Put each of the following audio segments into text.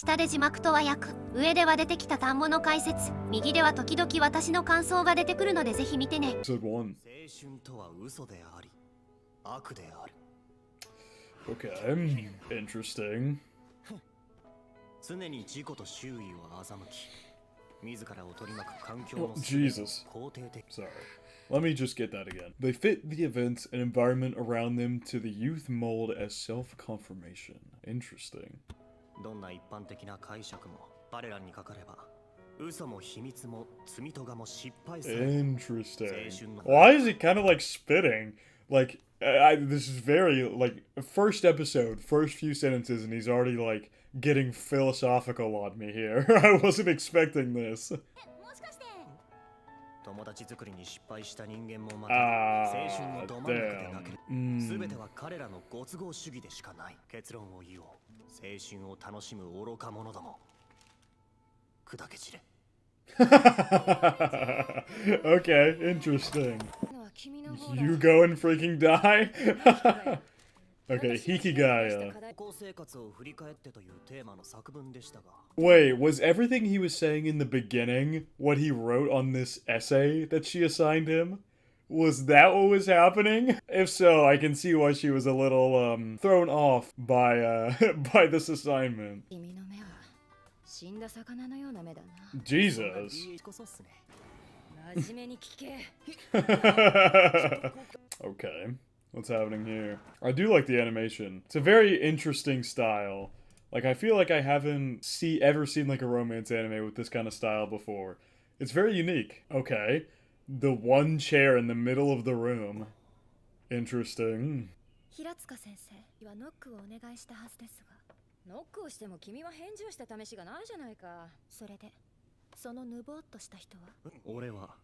下で字幕と和訳、上では出てきた単語の解説、右では時々私の感想が出てくるのでぜひ見てね。Episode 1. 青春とは嘘であり、悪である。Okay, interesting. 常に自己と周囲を欺き、自らを取り巻く環境 Oh, の Jesus. 肯定的。 Sorry. Let me just get that again. They fit the events and environment around them to the youth mold as self-confirmation. Interesting. どんな一般的な解釈も彼らにかかれば、嘘も秘密も罪咎も失敗する。 Interesting. Why is he kind of like spitting? Like, this is very, like, first episode, first few sentences, and he's already, like, getting philosophical on me here. I wasn't expecting this. 友達作りに失敗した人間もまた青春のど真ん中でなければ、全ては彼らのご都合主義でしかない。結論を言おう。青春を楽しむ愚か者ども。砕け散れ。Okay, interesting. You go and freaking die? Okay, Hikigaya. Wait, was everything he was saying in the beginning what he wrote on this essay that she assigned him? Was that what was happening? If so, I can see why she was a little, thrown off by, by this assignment. Jesus. Okay, what's happening here? I do like the animation. It's a very interesting style. Like, I feel like I haven't ever seen like a romance anime with this kind of style before. It's very unique. Okay, the one chair in the middle of the room. Interesting. ノックをしても君は返事をした試しがないじゃないか。それで、そのぬぼーっとした人は？俺は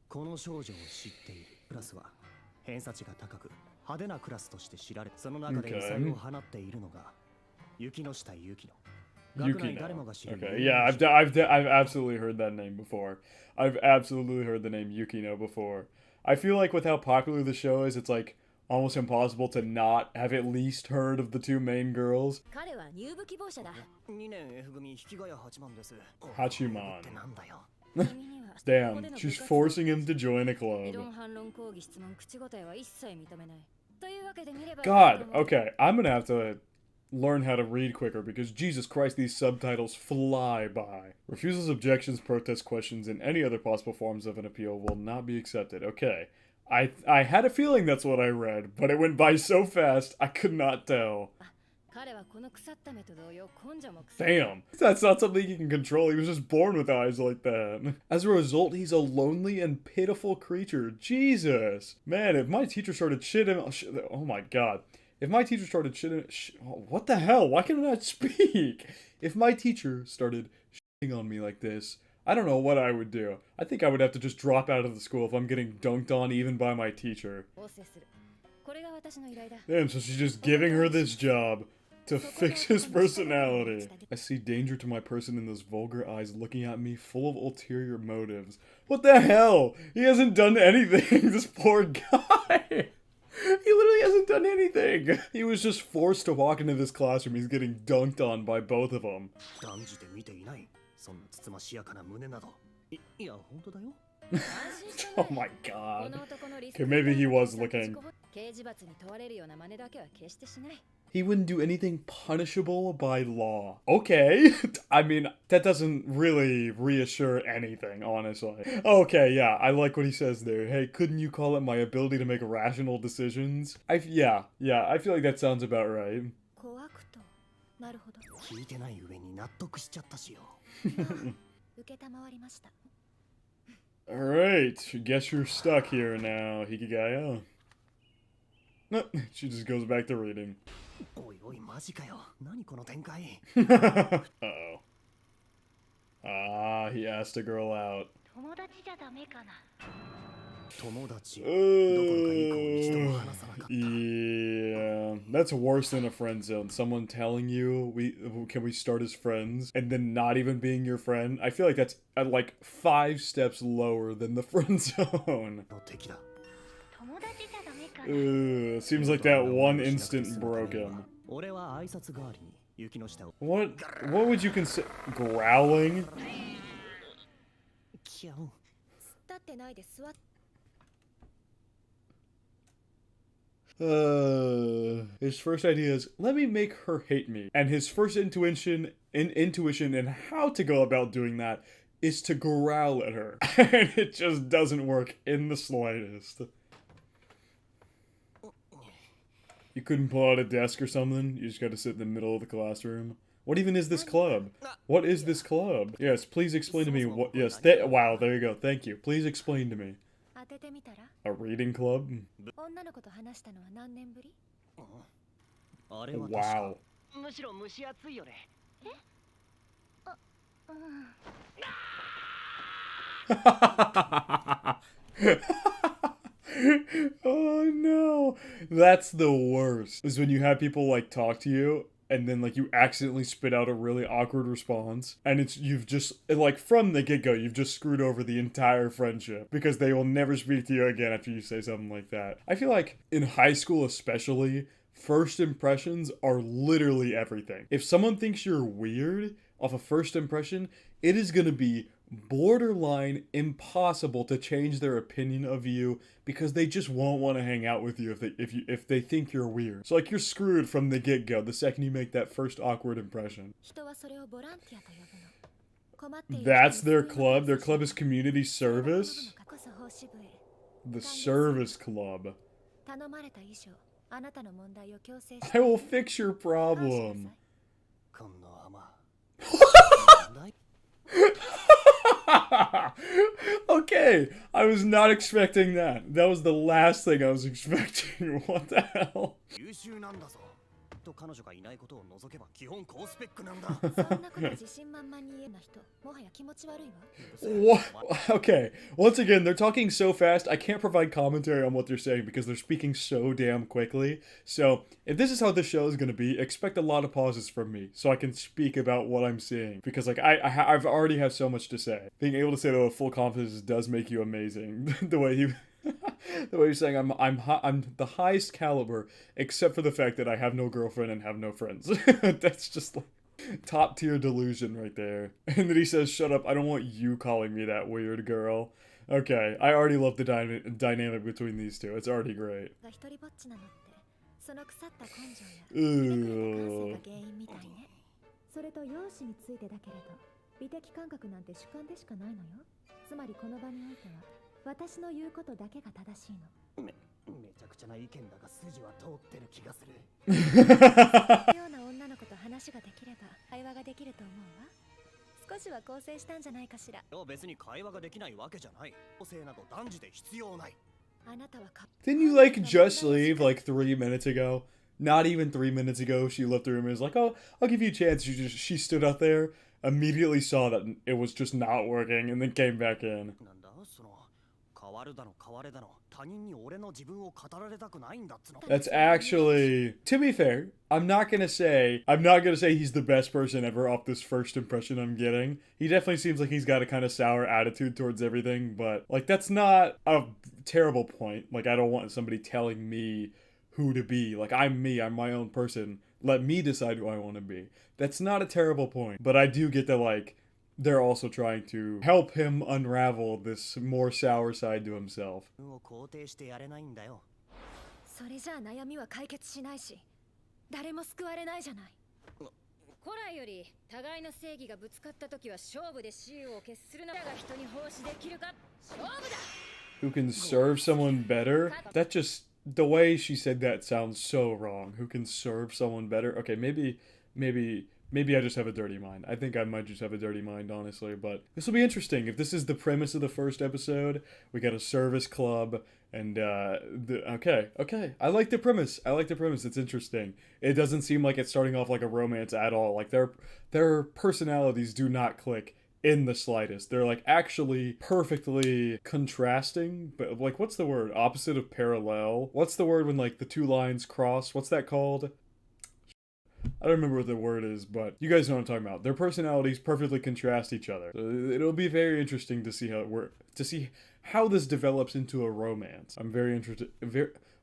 この少女を知っている。クラスは偏差値が高く派手なクラスとして知られ、その中で異彩を放っているのが雪の下ゆきの。Yukino. Okay, yeah, I've absolutely heard that name before. I've absolutely heard the name Yukino before. I feel like with how popular the show is, it's like almost impossible to not have at least heard of the two main girls. Hachiman. Damn, she's forcing him to join a club. God, okay, I'm gonna have to learn how to read quicker because Jesus Christ, these subtitles fly by. Refusals, objections, protests, questions, and any other possible forms of an appeal will not be accepted. Okay. I had a feeling that's what I read, but it went by so fast, I could not tell. Damn, that's not something he can control. He was just born with eyes like that. As a result, he's a lonely and pitiful creature. Jesus. Man, if my teacher started shitting... Oh my god. If my teacher started shitting... What the hell? Why can I not speak? If my teacher started shitting on me like this, I don't know what I would do. I think I would have to just drop out of the school if I'm getting dunked on even by my teacher. Damn, so she's just giving her this job to fix his personality. I see danger to my person in those vulgar eyes looking at me full of ulterior motives. What the hell? He hasn't done anything, this poor guy. He literally hasn't done anything. He was just forced to walk into this classroom. He's getting dunked on by both of them. Oh my god. Okay, maybe he was looking. He wouldn't do anything punishable by law. Okay. I mean, that doesn't really reassure anything, honestly. Okay, yeah, I like what he says there. Hey, couldn't you call it my ability to make rational decisions? Yeah, I feel like that sounds about right. Alright, guess you're stuck here now, Hikigaya. No, she just goes back to reading. Uh-oh. Ah, he asked a girl out. Yeah, that's worse than a friend zone. Someone telling you, can we start as friends, and then not even being your friend. I feel like that's like 5 steps lower than the friend zone. Seems like that one instant broke him. 雪の下を What would you consider growling? キャン。立ってないで座っ His first idea is, let me make her hate me. And his first intuition in how to go about doing that is to growl at her. And it just doesn't work in the slightest. You couldn't pull out a desk or something? You just gotta sit in the middle of the classroom? What even is this club? What is this club? Yes, please explain to me what- yes, wow, there you go, thank you. Please explain to me. 当ててみたら A reading club? 女の子と話したのは何年ぶり？あれは確か Wow. むしろ蒸し暑いよね。Oh no, that's the worst, is when you have people like talk to you and then like you accidentally spit out a really awkward response and you've just like from the get-go you've just screwed over the entire friendship because they will never speak to you again after you say something like that. I feel like in high school especially, first impressions are literally everything. If someone thinks you're weird off a first impression, it is gonna be borderline impossible to change their opinion of you because they just won't want to hang out with you if they think you're weird. So like you're screwed from the get-go the second you make that first awkward impression. 人はそれをボランティアと呼ぶの。困っている人に That's their そういう club. Their club is community service. こそ奉仕部へ The service club. 頼まれた以上、あなたの問題を強制して I will fix your 感謝なさ problem. い。この甘 Okay, I was not expecting that. That was the last thing I was expecting. What the hell? 優秀なんだぞと彼女がいないことを除けば基本高スペックなんだそんなこと自信満々に言えな人、もはや気持ち悪いわ。 What? Okay, once again, they're talking so fast, I can't provide commentary on what they're saying because they're speaking so damn quickly. So, if this is how this show is going to be, expect a lot of pauses from me so I can speak about what I'm seeing. Because, like, I've already have so much to say. Being able to say that with full confidence does make you amazing. The way you... the way you're saying I'm the highest caliber, except for the fact that I have no girlfriend and have no friends. That's just like top tier delusion right there. And then he says, "Shut up! I don't want you calling me that weird girl." Okay, I already love the dynamic between these two. It's already great. が一人ぼっちなのって、その腐った根性や Ooh. 感性が原因みたいね。それと容姿についてだけれど、美的感覚なんて主観でしかないのよ。つまりこの場においては、私の言うことだけが正しいの。めちゃくちゃな意見だが筋は通ってる気がするような女の子と話ができれば会話ができると思うわ。少しは構成したんじゃないかしら。別に会話ができないわけじゃない個性など断じて必要ない あなたはか Didn't you like just leave like 3 minutes ago? Not even 3 minutes ago, she left the room and was like, "Oh, I'll give you a chance." She stood out there, immediately saw that it was just not working, and then came back in. なんだその変わるだの変われだの他人に俺の自分を語られたくないんだっつの That's actually, to be fair, I'm not gonna say he's the best person ever off this first impression I'm getting. He definitely seems like he's got a kind of sour attitude towards everything, but like that's not a terrible point. Like I don't want somebody telling me who to be. Like I'm me, I'm my own person. Let me decide who I want to be. That's not a terrible point, but I do get that like they're also trying to help him unravel this more sour side to himself. を肯定してやれないんだよそれじゃあ悩みは解決しないし、誰も救われないじゃない。古来より互いの正義がぶつかった時は勝負で雌雄を決するのが人に奉仕できるか勝負だ。 Who can serve someone better? That just, the way she said that sounds so wrong. Who can serve someone better? Okay, maybe I just have a dirty mind. I think I might just have a dirty mind, honestly. But this will be interesting. If this is the premise of the first episode, we got a service club, and okay. I like the premise. It's interesting. It doesn't seem like it's starting off like a romance at all. Like their personalities do not click in the slightest. They're like actually perfectly contrasting, but like what's the word? Opposite of parallel. What's the word when like the two lines cross? What's that called? I don't remember what the word is, but you guys know what I'm talking about. Their personalities perfectly contrast each other. So it'll be very interesting to see how this develops into a romance. I'm very interested.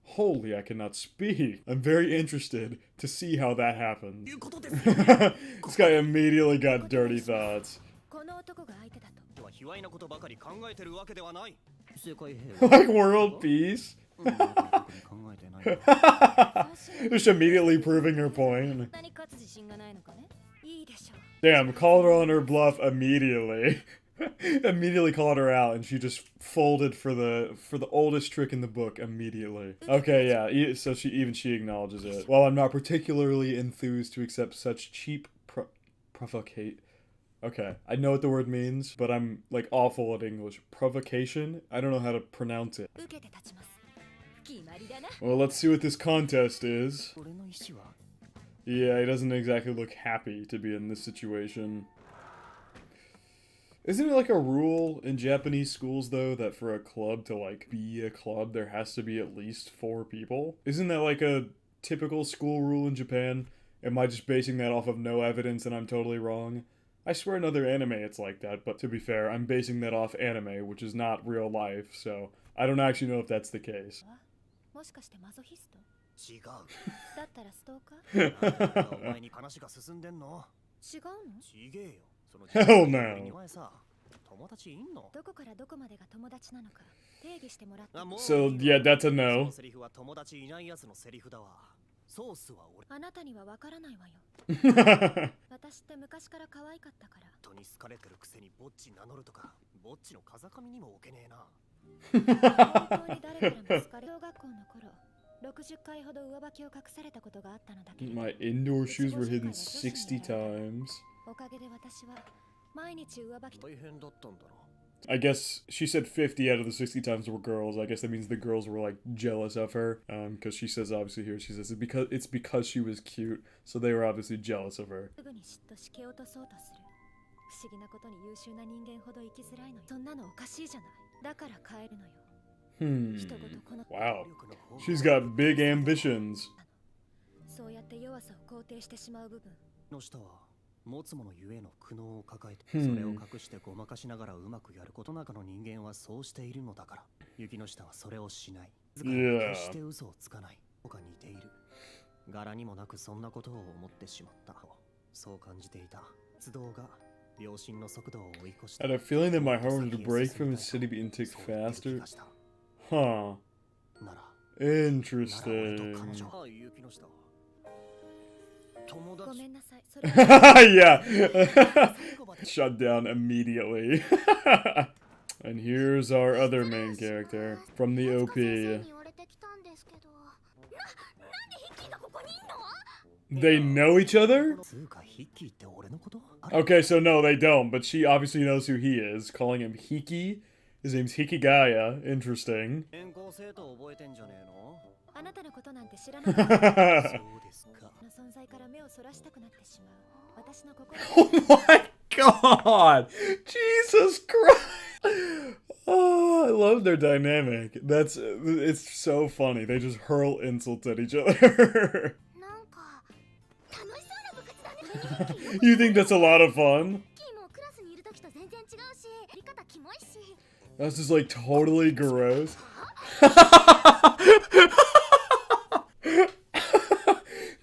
Holy, I cannot speak. I'm very interested to see how that happens. いうことです This guy immediately got dirty thoughts. この男が相手だと。は卑猥なことばかり考えてるわけではない。世界 Like world peace? 考えてない。Just immediately proving her point. 何勝つ自信がないのかね。いいでしょう。 Damn, called her on her bluff immediately. Immediately called her out, and she just folded for the oldest trick in the book immediately. Okay, yeah, so she acknowledges it. While I'm not particularly enthused to accept such cheap provocate. Okay, I know what the word means, but I'm like awful at English. Provocation? I don't know how to pronounce it. 受けて立ちます。決まりだな。 Well, let's see what this contest is. 俺の意思は Yeah, he doesn't exactly look happy to be in this situation. Isn't it like a rule in Japanese schools, though, that for a club to, like, be a club, there has to be at least 4 people? Isn't that like a typical school rule in Japan? Am I just basing that off of no evidence and I'm totally wrong? I swear in other anime it's like that, but to be fair, I'm basing that off anime, which is not real life, so I don't actually know if that's the case. もしかしてマゾヒスト？違う。だったらストーカー？お前に話が進んでんの？違うの？ちげえよ。その Hell no. お前さ、友達いんの？どこからどこまでが友達なのか定義してもらって。So, yeah, that's a no. セリフは友達いないやつのセリフだわ。ソースは俺。あなたにはわからないわよ。私って昔から可愛かったから。人に好かれてるくせにぼっち名乗るとか、ぼっちの風上にも置けねえな。本当に誰からも好かれ、小学校の頃、60回ほど上履きを隠されたことがあったのだけど。 My indoor shoes were hidden 60 times. おかげで私は毎日上履き。大変だったんだろ。 I guess she said 50 out of the 60 times were girls. I guess that means the girls were like jealous of her. Because she says obviously here, she says it's because she was cute, so they were obviously jealous of her. すぐに嫉妬し蹴落とそうとする。不思議なことに優秀な人間ほど生きづらいのよ。そんなのおかしいじゃない。だから帰るのよ。Wow. She's got big ambitions. そうやって弱さを肯定してしまう部分。の下は持つものゆえの苦悩を抱えて、それを隠してごまかしながらうまくやることなかの人間はそうしているのだから。雪の下はそれをしない。決して嘘をつかない。とか似ている。柄にもなくそんなことを思ってしまった。そう感じていた。活動が両親の速度を追い越して。I had a feeling that my heart would break from the city being ticked faster. Huh. Interesting. Yeah. Shut down immediately. And here's our other main character from the OP. They know each other? Okay, so no, they don't, but she obviously knows who he is, calling him Hiki. His name's Hikigaya. Interesting. Oh my god! Jesus Christ! Oh, I love their dynamic. It's so funny. They just hurl insults at each other. You think that's a lot of fun? That's just like totally gross.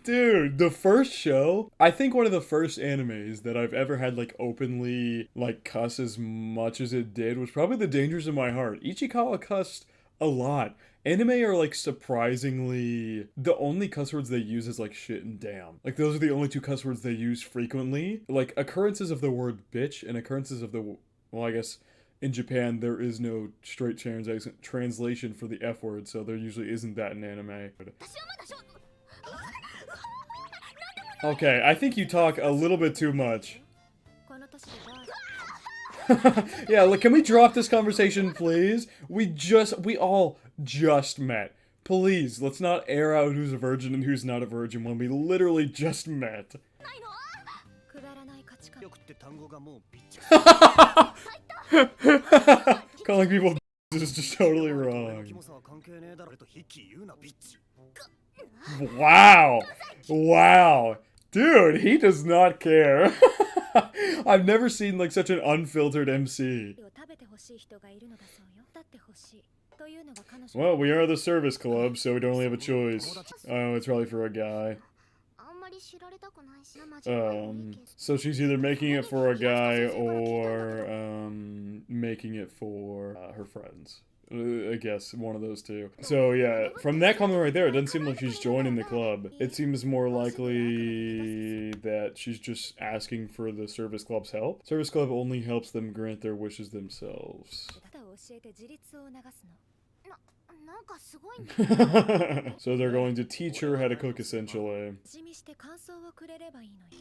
Dude, the first show, I think one of the first animes that I've ever had like openly like cuss as much as it did was probably The Dangers of My Heart. Ichikawa cussed a lot. Anime are like surprisingly, the only cuss words they use is like shit and damn. Like those are the only 2 cuss words they use frequently. Like occurrences of the word bitch and occurrences of the, well, I guess in Japan there is no straight translation for the F word, so there usually isn't that in anime. Okay, I think you talk a little bit too much. Yeah, look, can we drop this conversation, please? We all just met. Please, let's not air out who's a virgin and who's not a virgin when we literally just met. Calling people is just totally wrong. Wow. Wow. Dude, he does not care. I've never seen like such an unfiltered MC. というのが彼女 Well, we are the service club, so we don't really have a choice. Oh, it's probably for a guy. あんまり知られたくないし間違いを見つけ So she's either making it for a guy or making it for her friends. I guess one of those two. So yeah, from that comment right there, it doesn't seem like she's joining the club. It seems more likely that she's just asking for the service club's help. Service club only helps them grant their wishes themselves. ただ教えて自立を促すの なんかすごいね So they're going to teach her how to cook essentially. 味見して感想をくれればいいのに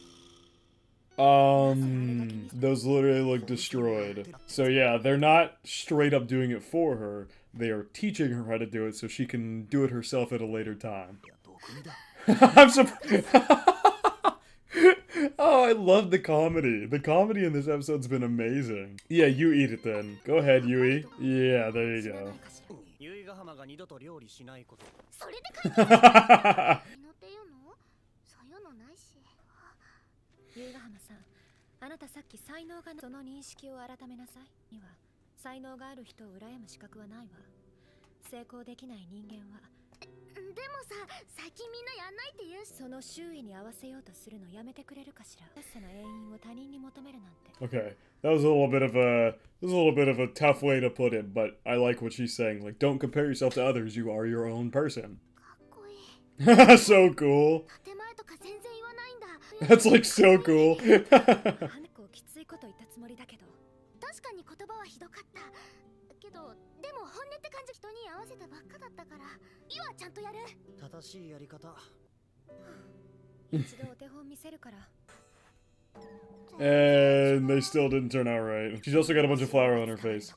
Those literally look destroyed. So yeah, they're not straight up doing it for her. They are teaching her how to do it so she can do it herself at a later time. I'm surprised. Oh, I love the comedy. The comedy in this episode's been amazing. Yeah, you eat it then. Go ahead, Yui. Yeah, there you go. ユイガハマが二度と料理しないこと。それで解決したのっていうのそういうのないし由比ヶ浜さん、あなたさっき才能がその認識を改めなさい。には才能がある人を羨む資格はないわ。成功できない人間はでもさ、最近みんなやんないって言うしその周囲に合わせようとするのやめてくれるかしら。さな永遠を他人に求めるなんて。 Okay, that was a little bit of a tough way to put it, but I like what she's saying. Like, don't compare yourself to others. You are your own person. かっこいい So cool. 建前とか全然言わないんだ That's like so cool. 結構きついこと言ったつもりだけど。確かに言葉はひどかったけど、でも本音って感じ人に合わせてばっかだったからいいわ、ちゃんとやる正しいやり方。一度お手本見せるから。 And they still didn't turn out right. She's also got a bunch of flour on her face.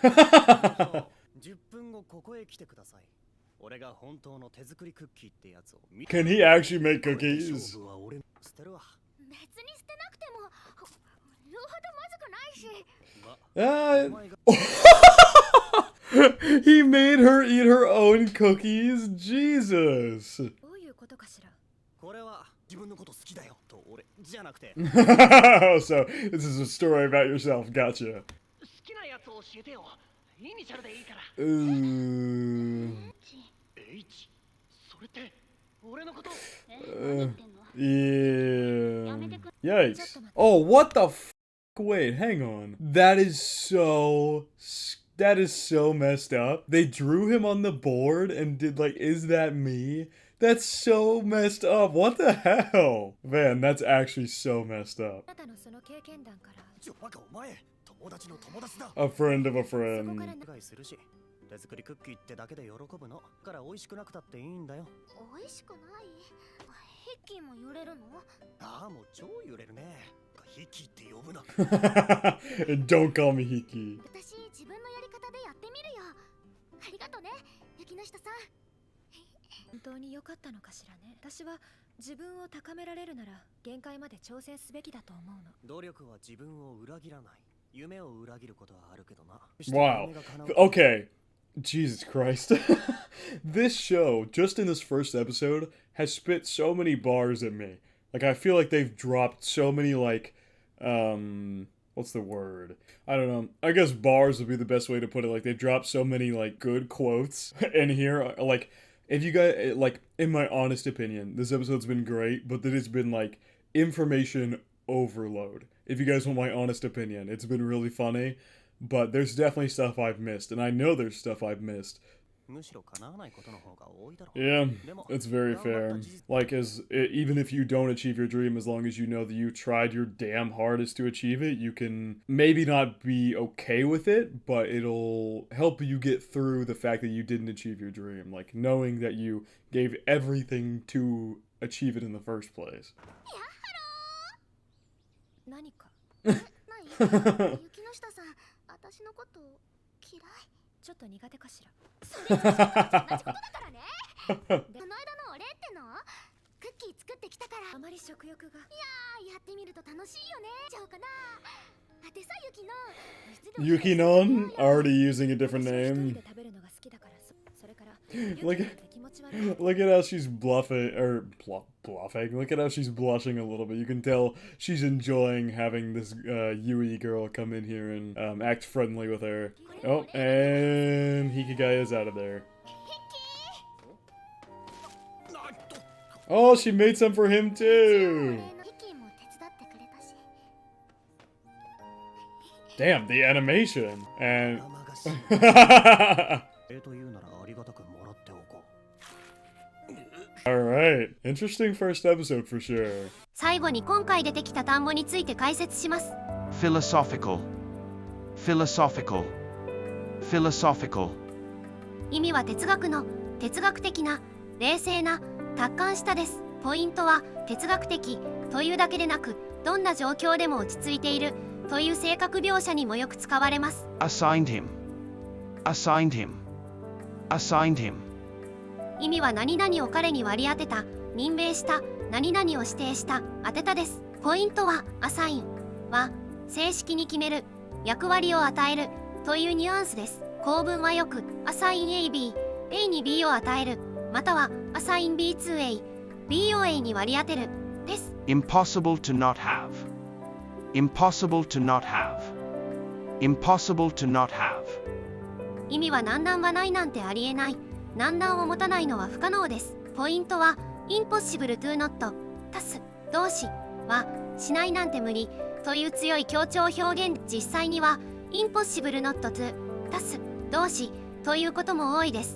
10分後ここへ来てください。俺が本当の手作りクッキーってやつを見 Can he actually make cookies? 勝負は俺捨てるわ。別に捨てなくても言うほどまずくないし He made her eat her own cookies? Jesus. どういうことかしら。これは自分のこと好きだよと俺じゃなくて So, this is a story about yourself. Gotcha. 好きなやつを教えてよ。イニシャルでいいから。H それって俺のこと。Yeah. Yikes. Oh, what the f***? Wait, hang on. That is so messed up. They drew him on the board and did like, is that me? That's so messed up. What the hell? Man, that's actually so messed up. あなたのその経験談から。ちょバカお前友達の友達だ。 A friend of a そこ friend. から願いするし手作りクッキーってだけで喜ぶのから美味しくなくたっていいんだよ。美味しくないヒッキーも揺れるのああもう超揺れるね。ヒキって呼ぶな。 Don't call me Hiki. 私自分のやり方でやってみるよありがとね雪の下さん本当に良かったのかしらね。私は自分を高められるなら限界まで挑戦すべきだと思うの。努力は自分を裏切らない。夢を裏切ることはあるけどな。 Wow. Okay. Jesus Christ. This show, just in this first episode, has spit so many bars at me. Like, I feel like they've dropped so many, like, what's the word? I don't know. I guess bars would be the best way to put it. Like, they dropped so many, like, good quotes in here. Like, if you guys, like, in my honest opinion, this episode's been great, but it has been, like, information overload. If you guys want my honest opinion, it's been really funny, but there's definitely stuff I've missed, and I know there's stuff I've missed. むしろ叶わないことの方が多いだろう。 Yeah, it's very fair. Like, even if you don't achieve your dream, as long as you know that you tried your damn hardest to achieve it, you can maybe not be okay with it, but it'll help you get through the fact that you didn't achieve your dream. Like, knowing that you gave everything to achieve it in the first place. 何かない雪の下さん私のこと嫌いちょっと苦手かしら。それ同じことだからねこの間のお礼ってのクッキー作ってきたからあまり食欲が。やってみると楽しいよねちゃうかなでさYuki Non? Already using a different 一人 name. で食べるのが好きだからそれから Like, Look at how she's bluffing, or bluffing. Look at how she's blushing a little bit. You can tell she's enjoying having this Yui girl come in here and act friendly with her. Oh, and Hikigai is out of there. Oh, she made some for him too! Damn, the animation! And... Alright, interesting first episode for sure. 最後に今回出てきた単語について解説します。philosophical, philosophical, philosophical. 意味は哲学の、哲学的な、冷静な、達観したです。ポイントは哲学的というだけでなく、どんな状況でも落ち着いているという性格描写にもよく使われます。assigned him, assigned him, assigned him. 意味は何々を彼に割り当てた、任命した、何々を指定した、当てたです。ポイントはアサインは正式に決める、役割を与えるというニュアンスです。構文はよくアサイン A、B、A に B を与える、またはアサイン B2A、B を A に割り当てるです。impossible to not have, impossible to not have, impossible to not have. 意味は難難はないなんてありえない、難難を持たないのは不可能です。ポイントは impossible to not 足す動詞はしないなんて無理という強い強調表現。実際には impossible not to 足す動詞ということも多いです。